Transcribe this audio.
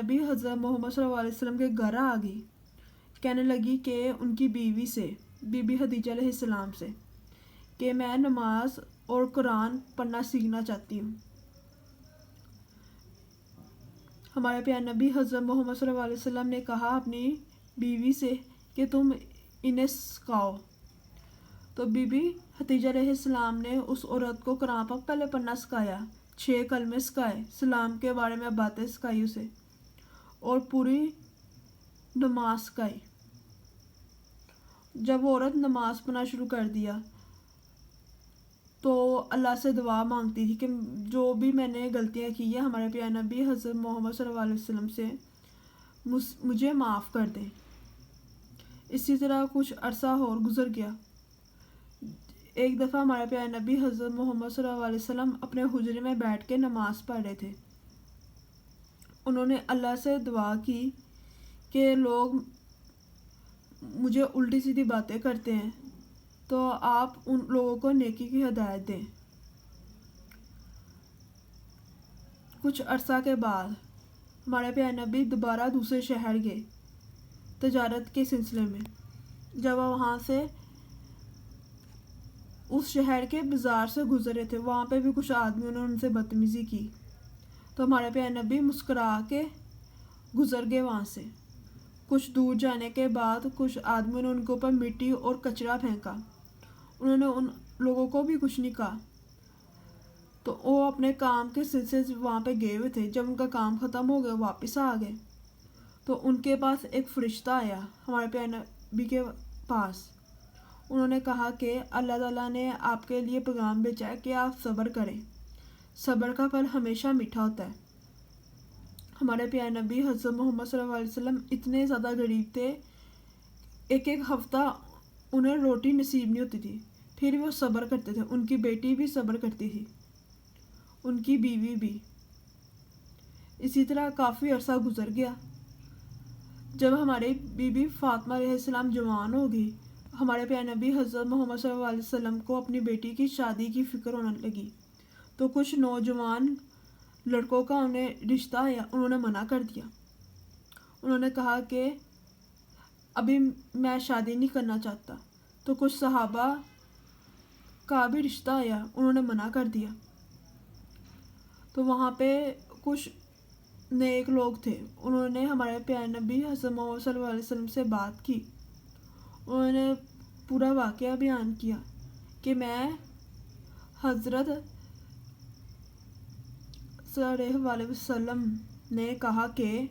نبی حضرت محمد صلی اللہ علیہ وسلم کے گھر آ گئی، کہنے لگی کہ ان کی بیوی سے، بی بی خدیجہ علیہ السلام سے، کہ میں نماز اور قرآن پڑھنا سیکھنا چاہتی ہوں۔ ہمارے پیارے نبی حضرت محمد صلی اللہ علیہ وسلم نے کہا اپنی بیوی سے کہ تم انہیں سکھاؤ۔ تو بی بی خدیجہ علیہ السلام نے اس عورت کو قرآن پاک پہلے پڑھنا سکھایا، 6 کلمے سکھائے، اسلام کے بارے میں باتیں سکھائی اسے، اور پوری نماز سکھائی۔ جب عورت نماز پڑھنا شروع کر دیا تو اللہ سے دعا مانگتی تھی کہ جو بھی میں نے غلطیاں کی ہیں ہمارے پیارے نبی حضرت محمد صلی اللہ علیہ وسلم سے مجھے معاف کر دیں۔ اسی طرح کچھ عرصہ اور گزر گیا۔ ایک دفعہ ہمارے پیارے نبی حضرت محمد صلی اللہ علیہ وسلم اپنے حجرے میں بیٹھ کے نماز پڑھ رہے تھے۔ انہوں نے اللہ سے دعا کی کہ لوگ مجھے الٹی سیدھی باتیں کرتے ہیں تو آپ ان لوگوں کو نیکی کی ہدایت دیں۔ کچھ عرصہ کے بعد ہمارے پیارے نبی دوبارہ دوسرے شہر گئے تجارت کے سلسلے میں۔ جب وہ وہاں سے اس شہر کے بازار سے گزرے تھے، وہاں پہ بھی کچھ آدمیوں نے ان سے بدتمیزی کی، تو ہمارے پیارے نبی مسکرا کے گزر گئے وہاں سے۔ کچھ دور جانے کے بعد کچھ آدمیوں نے ان کے اوپر مٹی اور کچرا پھینکا، انہوں نے ان لوگوں کو بھی کچھ نہیں کہا، تو وہ اپنے کام کے سلسلے سے وہاں پہ گئے ہوئے تھے۔ جب ان کا کام ختم ہو گیا واپس آ گئے تو ان کے پاس ایک فرشتہ آیا ہمارے پیارے نبی کے پاس۔ انہوں نے کہا کہ اللہ تعالیٰ نے آپ کے لیے پیغام بھیجا ہے کہ آپ صبر کریں، صبر کا پھل ہمیشہ میٹھا ہوتا ہے۔ ہمارے پیارے نبی حضرت محمد صلی اللہ علیہ وسلم اتنے زیادہ غریب تھے، ایک ہفتہ انہیں روٹی نصیب نہیں ہوتی تھی، پھر وہ صبر کرتے تھے۔ ان کی بیٹی بھی صبر کرتی تھی، ان کی بیوی بھی۔ اسی طرح کافی عرصہ گزر گیا۔ جب ہماری بی بی فاطمہ علیہ السلام جوان ہو گئی، ہمارے پیارے نبی حضرت محمد صلی اللہ علیہ وسلم کو اپنی بیٹی کی شادی کی فکر ہونے لگی، تو کچھ نوجوان لڑکوں کا انہیں رشتہ آیا، انہوں نے منع کر دیا۔ انہوں نے کہا کہ ابھی میں شادی نہیں کرنا چاہتا۔ تو کچھ صحابہ کا بھی رشتہ آیا، انہوں نے منع کر دیا۔ تو وہاں پہ کچھ نیک لوگ تھے، انہوں نے ہمارے پیارے نبی حضرت محمد صلی اللہ علیہ وسلم سے بات کی، انہوں نے پورا واقعہ بیان کیا کہ میں حضرت صلی اللہ علیہ وسلم نے کہا کہ